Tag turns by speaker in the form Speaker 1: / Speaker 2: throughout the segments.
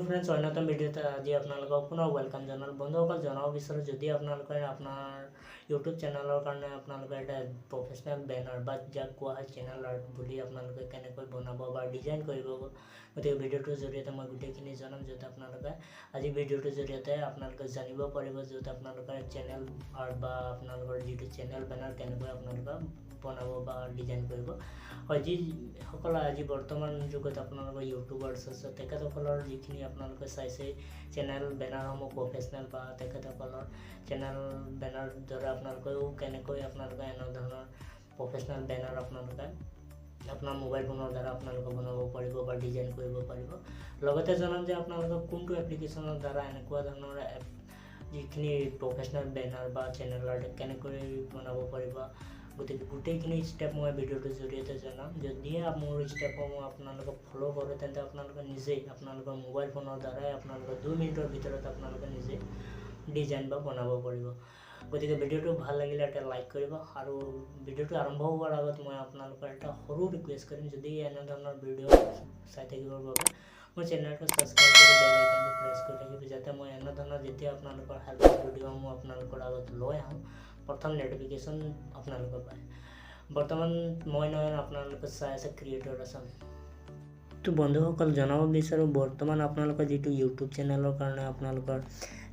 Speaker 1: Friends অন্যতম ভিডিঅ'তে আজি আপোনালোকক পুনৰ ৱেলকাম জনাল বন্ধুসকল জনাব বিচাৰোঁ যদি আপোনালোকে আপোনাৰ ইউটিউব চেনেলৰ কাৰণে আপোনালোকে এটা প্ৰফেশ্যনেল বেনাৰ বা যাক কোৱা হয় চেনেল আৰ্ট বুলি আপোনালোকে কেনেকৈ বনাব বা ডিজাইন কৰিব গতিকে ভিডিঅ'টোৰ জৰিয়তে মই গোটেইখিনি জনাম য'ত আপোনালোকে আজি ভিডিঅ'টোৰ জৰিয়তে আপোনালোকে জানিব পাৰিব য'ত আপোনালোকে চেনেল আৰ্ট বা আপোনালোকৰ যিটো চেনেল বেনাৰ কেনেকৈ আপোনালোকে বনাব বা ডিজাইন কৰিব হয় যিসকল আজি বৰ্তমান যুগত আপোনালোকৰ ইউটিউবাৰ্ছ আছে তেখেতসকলৰ যিখিনি আপোনালোকে চাইছে চেনেল বেনাৰসমূহ প্ৰফেশ্যনেল বা তেখেতসকলৰ চেনেল বেনাৰ দ্বাৰা আপোনালোকেও কেনেকৈ আপোনালোকে এনে ধৰণৰ প্ৰফেশ্যনেল বেনাৰ আপোনালোকে আপোনাৰ মোবাইল ফোনৰ দ্বাৰা আপোনালোকে বনাব পাৰিব বা ডিজাইন কৰিব পাৰিব লগতে জনাম যে আপোনালোকে কোনটো এপ্লিকেশ্যনৰ দ্বাৰা এনেকুৱা ধৰণৰ যিখিনি প্ৰফেশ্যনেল বেনাৰ বা চেনেল আৰ্ট কেনেকৈ বনাব পাৰিব গতিকে গোটেইখিনি ষ্টেপ মই ভিডিঅ'টোৰ জৰিয়তে জনাম যদিহে মোৰ ষ্টেপসমূহ আপোনালোকে ফ'ল' কৰে তেন্তে আপোনালোকে নিজেই আপোনালোকৰ মোবাইল ফোনৰ দ্বাৰাই আপোনালোকে 2 মিনিটৰ ভিতৰত আপোনালোকে নিজে ডিজাইন বা বনাব পাৰিব গতিকে ভিডিঅ'টো ভাল লাগিলে এটা লাইক কৰিব আৰু ভিডিঅ'টো আৰম্ভ হোৱাৰ আগত মই আপোনালোকৰ এটা সৰু ৰিকুৱেষ্ট কৰিম যদি এনে ধৰণৰ ভিডিঅ' চাই থাকিবৰ বাবে মোৰ চেনেলটো ছাবস্ক্ৰাইব কৰি বেল আইকনটো প্ৰেছ কৰি থাকিব যাতে মই এনে ধৰণৰ যেতিয়া আপোনালোকৰ হেল্পফুল ভিডিঅ'সমূহ আপোনালোকৰ আগত লৈ আহোঁ প্ৰথম নোটিফিকেশ্যন আপোনালোকে পায় বৰ্তমান মই নহয় আপোনালোকে চাই আছে ক্ৰিয়েটৰ আছাম তো বন্ধুসকল জনাব বিচাৰোঁ বৰ্তমান আপোনালোকৰ যিটো ইউটিউব চেনেলৰ কাৰণে আপোনালোকৰ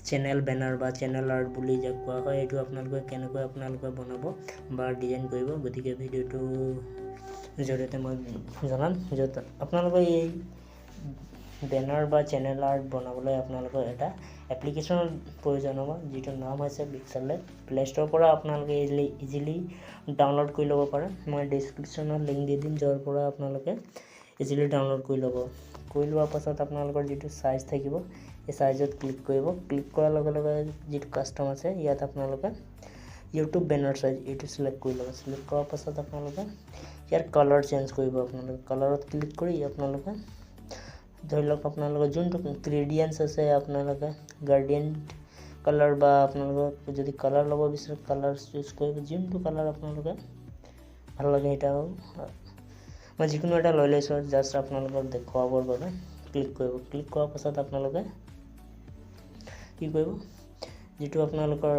Speaker 1: চেনেল বেনাৰ বা চেনেল আৰ্ট বুলি যাক কোৱা হয় এইটো আপোনালোকে কেনেকৈ আপোনালোকে বনাব বা ডিজাইন কৰিব গতিকে ভিডিঅ'টোৰ জৰিয়তে মই জনাম য'ত আপোনালোকে এই বেনাৰ বা চেনেল আৰ্ট বনাবলৈ আপোনালোকৰ এটা এপ্লিকেশ্যনৰ প্ৰয়োজন হ'ব যিটো নাম হৈছে পিক্সেলেট প্লে ষ্ট'ৰৰ পৰা আপোনালোকে ইজিলি ডাউনলোড কৰি ল'ব পাৰে মই ডিছক্ৰিপশ্যনত লিংক দি দিম য'ৰ পৰা আপোনালোকে ইজিলি ডাউনলোড কৰি লোৱাৰ পাছত আপোনালোকৰ যিটো চাইজ থাকিব এই চাইজত ক্লিক কৰিব ক্লিক কৰাৰ লগে লগে যিটো কাষ্টম আছে ইয়াত আপোনালোকে ইউটিউব বেনাৰ চাইজ এইটো চিলেক্ট কৰি ল'ব চিলেক্ট কৰাৰ পাছত আপোনালোকে ইয়াৰ কালাৰ চেঞ্জ কৰিব আপোনালোকে কালাৰত ক্লিক কৰি আপোনালোকে ধৰি লওক আপোনালোকৰ যোনটো গ্ৰেডিয়েণ্টছ আছে আপোনালোকে গাৰ্ডিয়ান কালাৰ বা আপোনালোকক যদি কালাৰ ল'ব বিচাৰে কালাৰ চুজ কৰিব যোনটো কালাৰ আপোনালোকে ভাল লাগে এটাও মই যিকোনো এটা লৈ লৈছোঁ জাষ্ট আপোনালোকক দেখুৱাবৰ বাবে ক্লিক কৰিব ক্লিক কৰাৰ পাছত আপোনালোকে কি কৰিব যিটো আপোনালোকৰ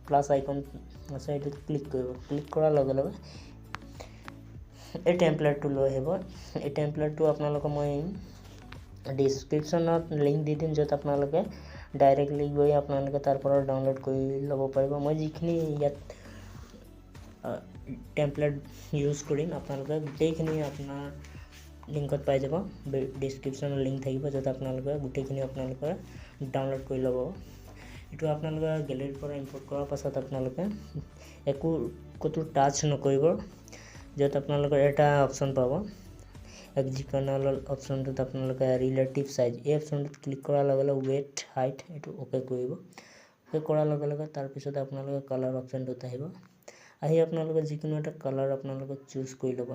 Speaker 1: প্লাছ আইকন আছে এইটোত ক্লিক কৰিব ক্লিক কৰাৰ লগে লগে এই টেমপ্লেটটো লৈ আহিব এই টেমপ্লেটটো আপোনালোকক মই ডিছক্ৰিপশ্যনত লিংক দি দিম য'ত আপোনালোকে ডাইৰেক্টলি গৈ আপোনালোকে তাৰ পৰা ডাউনলোড কৰি ল'ব পাৰিব মই যিখিনি ইয়াত টেমপ্লেট ইউজ কৰিম আপোনালোকে গোটেইখিনি আপোনাৰ লিংকত পাই যাব ডিছক্ৰিপশ্যনত লিংক থাকিব য'ত আপোনালোকে গোটেইখিনি আপোনালোকে ডাউনলোড কৰি ল'ব এইটো আপোনালোকে গেলেৰীৰ পৰা ইম্পৰ্ট কৰাৰ পাছত আপোনালোকে ক'তো টাচ নকৰিব য'ত আপোনালোকৰ এটা অপশ্যন পাব এক্সিকনাল অপশ্যনটোত আপোনালোকে ৰিলেটিভ চাইজ এই অপশ্যনটোত ক্লিক কৰাৰ লগে লগে ৱেট হাইট এইটো অ'কে কৰিব অ'কে কৰাৰ লগে লগে তাৰপিছত আপোনালোকে কালাৰ অপশ্যনটোত আহিব আহি আপোনালোকে যিকোনো এটা কালাৰ আপোনালোকে চুজ কৰি ল'ব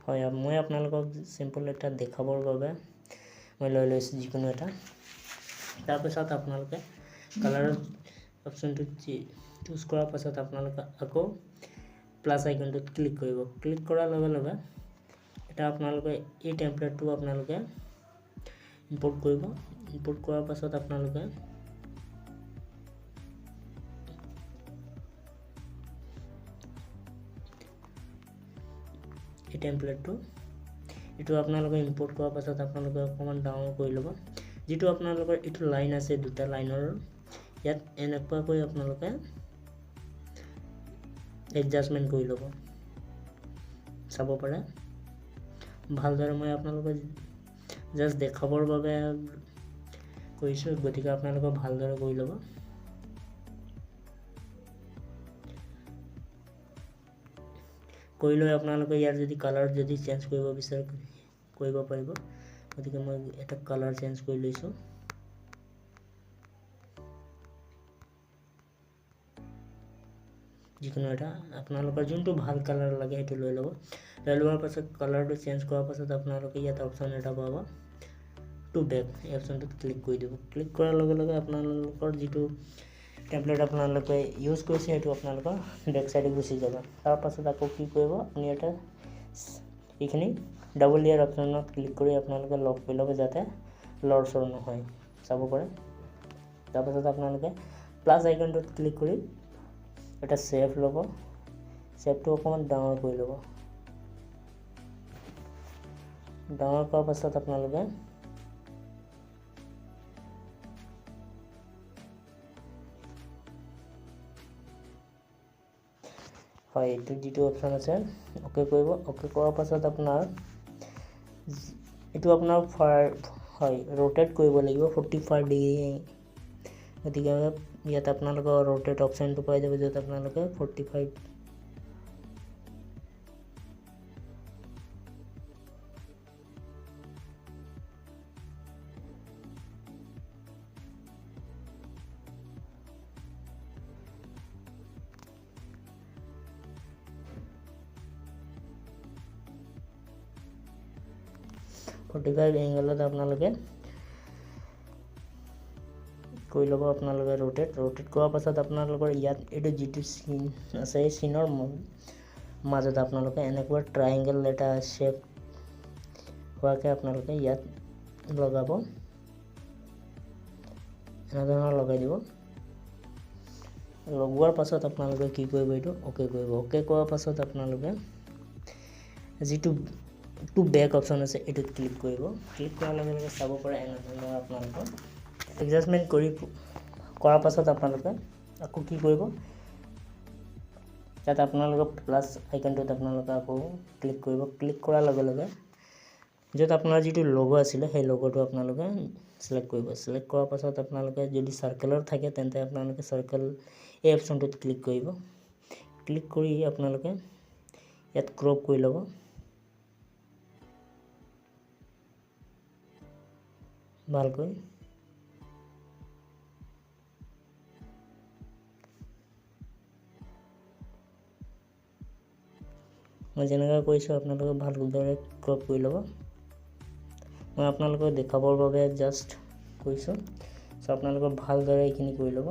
Speaker 1: হয় মই আপোনালোকক চিম্পল এটা দেখাবৰ বাবে মই লৈ লৈছোঁ যিকোনো এটা তাৰপিছত আপোনালোকে কালাৰ অপশ্যনটো চুজ কৰাৰ পাছত আপোনালোকে আকৌ প্লাছ আইকনটোত ক্লিক কৰিব ক্লিক কৰাৰ লগে লগে এটা আপোনালোকে এই টেমপ্লেটটো আপোনালোকে ইম্পৰ্ট কৰিব ইম্পৰ্ট কৰাৰ পাছত আপোনালোকে এই টেমপ্লেটটো এইটো আপোনালোকে ইম্পৰ্ট কৰাৰ পাছত আপোনালোকে অকণমান ডাঙৰ কৰি ল'ব যিটো আপোনালোকৰ এইটো লাইন আছে দুটা লাইনৰ ইয়াত এনেকুৱাকৈ আপোনালোকে এডজাষ্টমেণ্ট কৰি ল'ব চাব পাৰে ভালদৰে মই আপোনালোকক জাষ্ট দেখাবৰ বাবে কৰিছোঁ গতিকে আপোনালোকে ভালদৰে কৰি ল'ব কৰি লৈ আপোনালোকে ইয়াৰ যদি কালাৰ যদি চেঞ্জ কৰিব বিচাৰে কৰিব পাৰিব গতিকে মই এটা কালাৰ চেঞ্জ কৰি লৈছোঁ যিকোনো এটা আপোনালোকৰ যোনটো ভাল কালাৰ লাগে সেইটো লৈ ল'ব লৈ লোৱাৰ পাছত কালাৰটো চেঞ্জ কৰাৰ পাছত আপোনালোকে ইয়াত অপশ্যন এটা পাব টু বেক এই অপশ্যনটোত ক্লিক কৰি দিব ক্লিক কৰাৰ লগে লগে আপোনালোকৰ যিটো টেমপ্লেট আপোনালোকে ইউজ কৰিছে সেইটো আপোনালোকৰ বেক চাইডে গুচি যাব তাৰপাছত আকৌ কি কৰিব আপুনি এটা এইখিনি ডাবল লেয়াৰ অপশ্যনত ক্লিক কৰি আপোনালোকে লক কৰি ল'ব যাতে লৰচৰ নহয় চাব পাৰে। তাৰপাছত আপোনালোকে প্লাছ আইকনটোত ক্লিক কৰি এটা শ্বেপ ল'ব, শ্বেপটো অকণমান ডাঙৰ কৰি ল'ব। ডাঙৰ কৰাৰ পাছত আপোনালোকে হয় এইটো যিটো অপশ্যন আছে অ'কে কৰিব। অ'কে কৰাৰ পাছত আপোনাৰ এইটো আপোনাৰ হয় ৰোটেট কৰিব লাগিব 45 ডিগ্ৰী। গতিকে ইয়াত আপোনালোকৰ ৰোটেট অপশ্যনটো পাই যাব, য'ত আপোনালোকে 45 এংগলত আপোনালোকে কৰি ল'ব। আপোনালোকে ৰোটেট কৰাৰ পাছত আপোনালোকৰ ইয়াত এইটো যিটো চিন আছে এই চিনৰ মাজত আপোনালোকে এনেকুৱা ট্ৰায়েংগল এটা শ্বেপ হোৱাকৈ আপোনালোকে ইয়াত লগাব, এনেধৰণৰ লগাই দিব। লগোৱাৰ পাছত আপোনালোকে কি কৰিব, এইটো অ'কে কৰিব। অ'কে কৰাৰ পাছত আপোনালোকে যিটো বেক অপশ্যন আছে এইটোত ক্লিক কৰিব। ক্লিক কৰাৰ লগে লগে চাব পাৰে এনেধৰণৰ আপোনালোকৰ এডজাষ্টমেণ্ট কৰাৰ পাছত আপোনালোকে আকৌ কি কৰিব, ইয়াত আপোনালোকে প্লাছ আইকনটোত আপোনালোকে আকৌ ক্লিক কৰিব। ক্লিক কৰাৰ লগে লগে য'ত আপোনাৰ যিটো লগো আছিলে সেই লগোটো আপোনালোকে সিলেক্ট কৰিব। সিলেক্ট কৰাৰ পাছত আপোনালোকে যদি সাৰ্কেলৰ থাকে তেন্তে আপোনালোকে সাৰ্কেল এই অপশ্যনটোত ক্লিক কৰিব। ক্লিক কৰি আপোনালোকে ইয়াত ক্ৰপ কৰি ল'ব। ভালকৈ মই যেনেকৈ কৈছোঁ আপোনালোকে ভালদৰে ক্ৰপ কৰি ল'ব। মই আপোনালোকক দেখাবৰ বাবে জাষ্ট কৈছোঁ, চ' আপোনালোকে ভালদৰে এইখিনি কৰি ল'ব।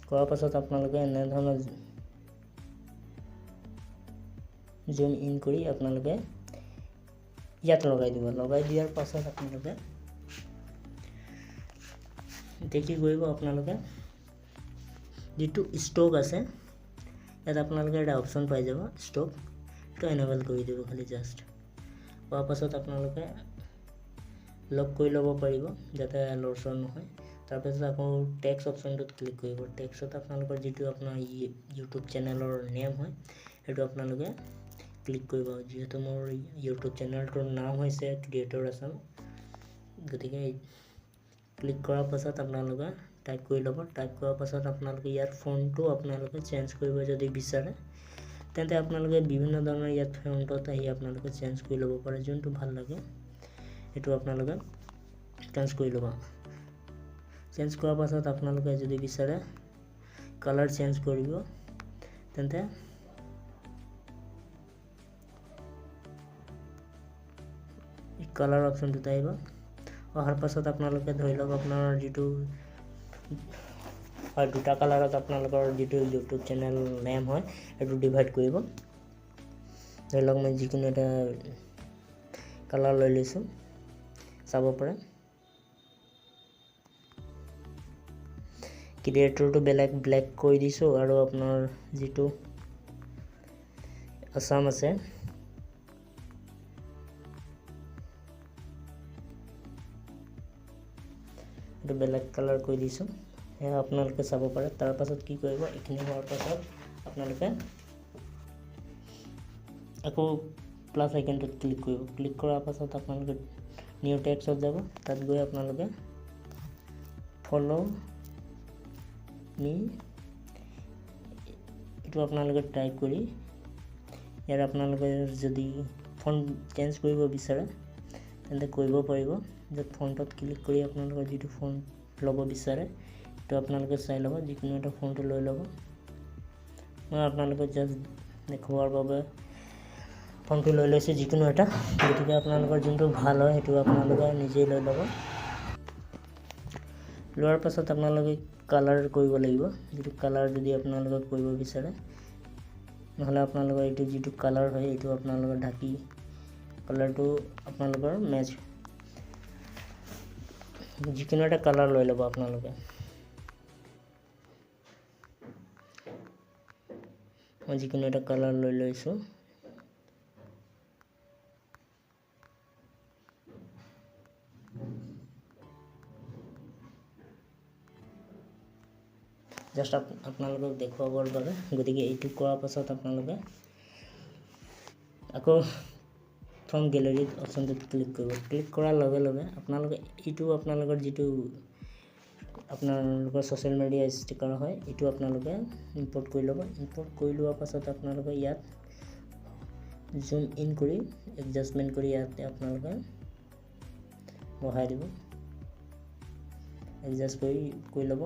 Speaker 1: কৰাৰ পাছত আপোনালোকে এনেধৰণৰ জুম ইন কৰি আপোনালোকে ইয়াত লগাই দিব। লগাই দিয়াৰ পাছত আপোনালোকে এতিয়া কি কৰিব, আপোনালোকে যিটো ষ্টক আছে ইয়াত আপোনালোকে এটা অপশ্যন পাই যাব ষ্টক, এইটো এনেবল কৰি দিব খালি জাষ্ট। কৰাৰ পাছত আপোনালোকে লক কৰি ল'ব পাৰিব যাতে লৰচৰ নহয়। তাৰপিছত আকৌ টেক্সট অপশ্যনটোত ক্লিক কৰিব। টেক্সটত আপোনালোকৰ যিটো আপোনাৰ ইউটিউব চেনেলৰ নেম হয় সেইটো আপোনালোকে ক্লিক কৰিব। যিহেতু মোৰ ইউটিউব চেনেলটোৰ নাম হৈছে ক্ৰিয়েটৰ আছাম, গতিকে ক্লিক কৰাৰ পাছত আপোনালোকে টাইপ কৰি ল'ব। টাইপ কৰাৰ পাছত আপোনালোকে ইয়াত ফন্টটো আপোনালোকে চেঞ্জ কৰিব যদি বিচাৰে তেন্তে আপোনালোকে বিভিন্ন ধৰণৰ ইয়াত ফন্টত আহি আপোনালোকে চেঞ্জ কৰি ল'ব পাৰে, যোনটো ভাল লাগে সেইটো আপোনালোকে চেঞ্জ কৰি ল'ব। চেঞ্জ কৰাৰ পাছত আপোনালোকে যদি বিচাৰে কালাৰ চেঞ্জ কৰিব তেন্তে কালাৰ অপশ্যনটোত আহিব। অহাৰ পাছত আপোনালোকে ধৰি লওক আপোনাৰ যিটো হয় দুটা কালাৰত আপোনালোকৰ যিটো ইউটিউব চেনেল নেম হয় সেইটো ডিভাইড কৰিব। ধৰি লওক মই যিকোনো এটা কালাৰ লৈ লৈছোঁ, চাব পাৰে। ক্ৰিয়েটৰটো ব্লেক কৰি দিছোঁ আৰু আপোনাৰ যিটো আছাম আছে এইটো বেলেগ কালাৰ কৰি দিছোঁ, সেয়া আপোনালোকে চাব পাৰে। তাৰ পাছত কি কৰিব, এইখিনি হোৱাৰ পাছত আপোনালোকে আকৌ প্লাছ আইকনটোত ক্লিক কৰিব। ক্লিক কৰাৰ পাছত আপোনালোকে নিউ টেক্সটত যাব, তাত গৈ আপোনালোকে ফ'ল' মি এইটো আপোনালোকে টাইপ কৰি ইয়াত আপোনালোকে যদি ফন্ট চেঞ্জ কৰিব বিচাৰে তেন্তে কৰিব পাৰিব। য'ত ফন্টত ক্লিক কৰি আপোনালোকে যিটো ফন্ট ল'ব বিচাৰে সেইটো আপোনালোকে চাই ল'ব, যিকোনো এটা ফন্ট লৈ ল'ব। মই আপোনালোকক জাষ্ট দেখুৱাৰ বাবে ফন্টটো লৈ লৈছোঁ যিকোনো এটা, গতিকে আপোনালোকৰ যোনটো ভাল হয় সেইটো আপোনালোকে নিজেই লৈ ল'ব। লোৱাৰ পাছত আপোনালোকে কালাৰ কৰিব লাগিব, যিটো কালাৰ যদি আপোনালোকে কৰিব বিচাৰে, নহ'লে আপোনালোকৰ এইটো যিটো কালাৰ হয় এইটো আপোনালোকে ঢাকি কালাৰটো আপোনালোকৰ মেচ যিকোনো এটা কালাৰ লৈ ল'ব আপোনালোকে। মই যিকোনো এটা কালাৰ লৈ লৈছোঁ। জাষ্ট আপোনালোকক দেখুৱাবৰ বাবে। গতিকে এইটো কৰাৰ পাছত আপোনালোকে আকৌ ফ্ৰম গেলেৰীত অপশ্যনটোত ক্লিক কৰিব। ক্লিক কৰাৰ লগে লগে আপোনালোকে এইটো আপোনালোকৰ যিটো আপোনালোকৰ ছ'চিয়েল মিডিয়া ষ্টিকাৰ হয়, এইটো আপোনালোকে ইম্পৰ্ট কৰি ল'ব। ইম্পৰ্ট কৰি লোৱাৰ পাছত আপোনালোকে ইয়াত জুম ইন কৰি এডজাষ্টমেণ্ট কৰি ইয়াতে আপোনালোকে বহাই দিব। এডজাষ্ট কৰি ল'ব।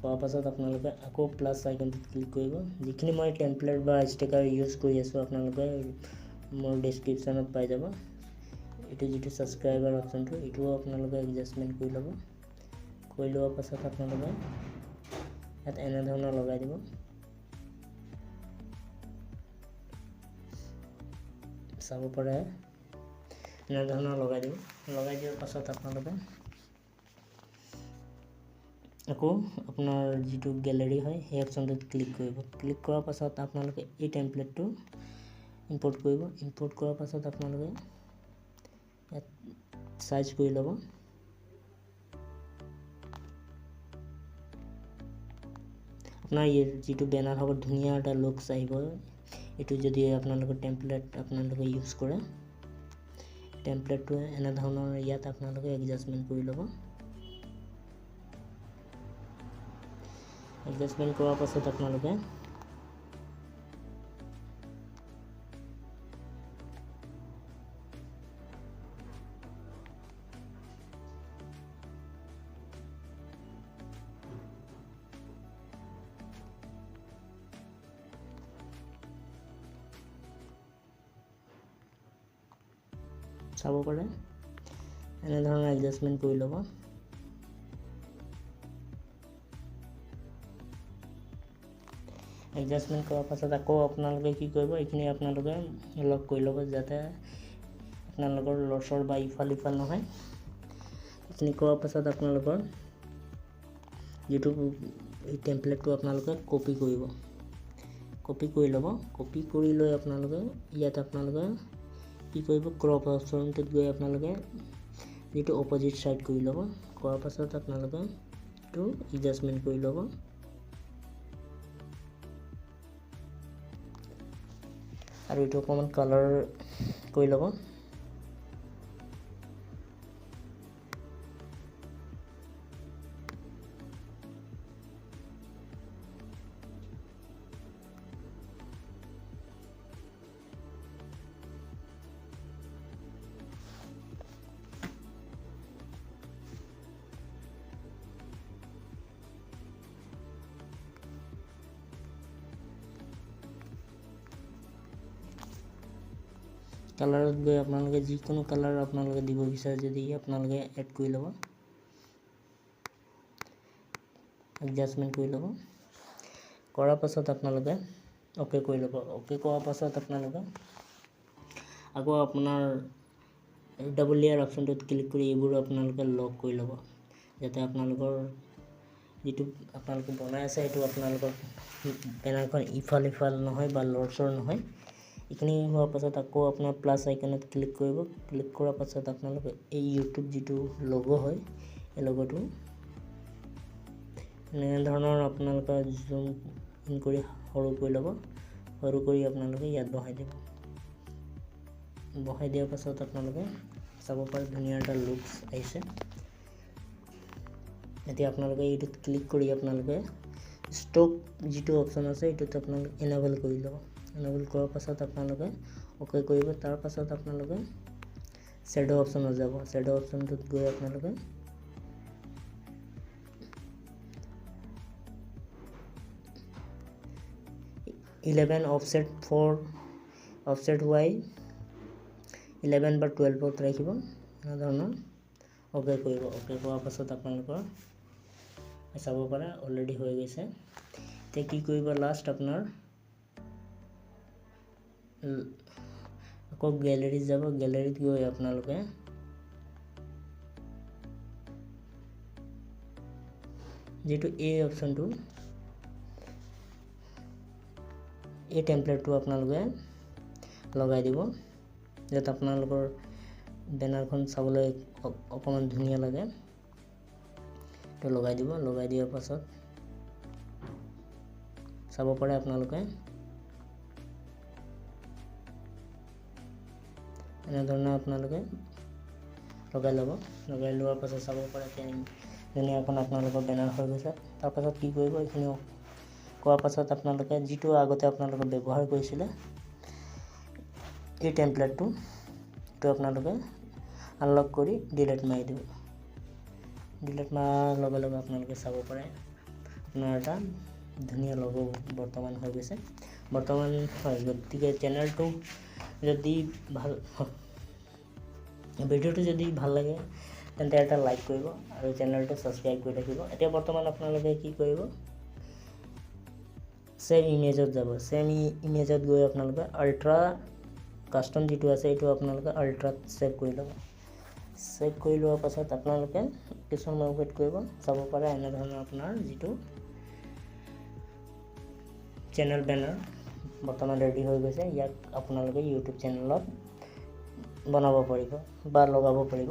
Speaker 1: কৰাৰ পাছত আপোনালোকে আকৌ প্লাছ আইকনটোত ক্লিক কৰিব। যিখিনি মই টেমপ্লেট বা ষ্টিকাৰ ইউজ কৰি আছোঁ আপোনালোকে মোৰ ডেছক্ৰিপশ্যনত পাই যাব। এইটো যিটো ছাবস্ক্ৰাইবাৰ অপশ্যনটো, এইটোও আপোনালোকে এডজাষ্টমেণ্ট কৰি ল'ব। কৰি লোৱাৰ পাছত আপোনালোকে ইয়াত এনেধৰণৰ লগাই দিব। চাব পাৰে এনেধৰণৰ লগাই দিব। লগাই দিয়াৰ পাছত আপোনালোকে আকৌ আপোনাৰ যিটো গেলেৰী হয় সেই অপশ্যনটোত ক্লিক কৰিব। ক্লিক কৰাৰ পাছত আপোনালোকে এই টেমপ্লেটটো ইম্পৰ্ট কৰিব। ইম্পৰ্ট কৰাৰ পাছত আপোনালোকে ইয়াত চাইজ কৰি ল'ব। আপোনাৰ যিটো বেনাৰ হ'ব ধুনীয়া এটা লুকছ আহিব। এইটো যদি আপোনালোকৰ টেমপ্লেট আপোনালোকে ইউজ কৰে, টেমপ্লেটটো এনেধৰণৰ ইয়াত আপোনালোকে এডজাষ্টমেণ্ট কৰি ল'ব। এডজাষ্টমেণ্ট কৰাৰ পাছত আপোনালোকে চাব পাৰে এনেধৰণৰ এডজাষ্টমেণ্ট কৰি ল'ব। এডজাষ্টমেণ্ট কৰাৰ পাছত আকৌ আপোনালোকে কি কৰিব, এইখিনি আপোনালোকে লক কৰি ল'ব যাতে আপোনালোকৰ লৰচৰ বা ইফাল নহয়। এইখিনি কৰাৰ পাছত আপোনালোকৰ যিটো এই টেমপ্লেটটো আপোনালোকে কপি কৰিব। কপি কৰি ল'ব। কপি কৰি লৈ আপোনালোকে ইয়াত আপোনালোকে কি কৰিব, ক্ৰপ অপশ্যনটোত গৈ আপোনালোকে যিটো অপজিট ছাইড কৰি ল'ব। কৰাৰ পাছত আপোনালোকে এইটো এডজাষ্টমেণ্ট কৰি ল'ব। আৰু এইটো অকণমান কালাৰ কৰি ল'ব। কালাৰত গৈ আপোনালোকে যিকোনো কালাৰ আপোনালোকে দিব বিচাৰে যদি আপোনালোকে এড কৰি ল'ব। এডজাষ্টমেণ্ট কৰি ল'ব। কৰাৰ পাছত আপোনালোকে অ'কে কৰি ল'ব। অ'কে কৰাৰ পাছত আপোনালোকে আকৌ আপোনাৰ ডাবল লেয়াৰ অপশ্যনটোত ক্লিক কৰি এইবোৰ আপোনালোকে লক কৰি ল'ব যাতে আপোনালোকৰ যিটো আপোনালোকে বনাই আছে সেইটো আপোনালোকৰ বেনাৰখন ইফাল নহয় বা লৰচৰ নহয়। এইখিনি হোৱাৰ পাছত আকৌ আপোনাৰ প্লাছ আইকনত ক্লিক কৰিব। ক্লিক কৰাৰ পাছত আপোনালোকে এই ইউটিউব যিটো লগো হয় এই লগোটো এনেধৰণৰ আপোনালোকে জুম ইন কৰি সৰু কৰি ল'ব। সৰু কৰি আপোনালোকে ইয়াত বহাই দিব। বহাই দিয়াৰ পাছত আপোনালোকে চাব পাৰে ধুনীয়া এটা লুকছ আহিছে। এতিয়া আপোনালোকে এইটোত ক্লিক কৰি আপোনালোকে ষ্টক যিটো অপশ্যন আছে এইটোত আপোনালোকে এনেবল কৰি ল'ব। এনেবল কৰাৰ পাছত আপোনালোকে অ'কে কৰিব। তাৰ পাছত আপোনালোকে শ্বেডো অপশ্যনত যাব। শ্বেডো অপশ্যনটোত গৈ আপোনালোকে ইলেভেন অফছেট 4 অফছেট y 11 বা 12ত ৰাখিব। এনেধৰণৰ অ'কে কৰিব। অ'কে কৰাৰ পাছত আপোনালোকৰ চাব পাৰে অলৰেডি হৈ গৈছে। এতিয়া কি কৰিব, লাষ্ট আপোনাৰ আকৌ গেলেৰীত যাব, গেলেৰীত গৈ আপোনালোকে যেটো এই অপশনটো এই টেমপ্লেটটো আপোনালোকে লগাই দিব, যাতে আপোনালোকৰ বেনাৰখন চাবলৈ অকমান ধুনীয়া লাগে। তো লগাই দিব, লগাই দিয়াৰ পাছত চাব পাৰে আপোনালোকে এনেধৰণে আপোনালোকে লগাই ল'ব। লগাই লোৱাৰ পাছত চাব পাৰে ধুনীয়াখন আপোনালোকৰ বেনাৰ হৈ গৈছে। তাৰপাছত কি কৰিব, এইখিনি কোৱাৰ পাছত আপোনালোকে যিটো আগতে আপোনালোকে ব্যৱহাৰ কৰিছিলে এই টেমপ্লেটটো আপোনালোকে আনলক কৰি ডিলিট মাৰি দিব। ডিলিট মাৰাৰ লগে লগে আপোনালোকে চাব পাৰে আপোনাৰ এটা ধুনীয়া লগো বৰ্তমান হৈ গৈছে। বৰ্তমান হয়, গতিকে চেনেলটো যদি ভাল ভিডিঅ'টো যদি ভাল লাগে তেন্তে এটা লাইক কৰিব আৰু চেনেলটো ছাবস্ক্ৰাইব কৰি ৰাখিব। এতিয়া বৰ্তমান আপোনালোকে কি কৰিব, সেম ইমেজত যাব। সেম ইমেজত গৈ আপোনালোকে আল্ট্ৰা কাস্টম যিটো আছে এইটো আপোনালোকে আল্ট্ৰাত সেভ কৰি ল'ব। সেভ কৰি লোৱাৰ পাছত আপোনালোকে কিছুমান ৱেইট কৰিব, চাব পাৰে এনেধৰণৰ আপোনাৰ যিটো চেনেল বেনাৰ বৰ্তমান ৰেডি হৈ গৈছে। ইয়াক আপোনালোকে ইউটিউব চেনেলত বনাব পাৰিব বা লগাব পাৰিব।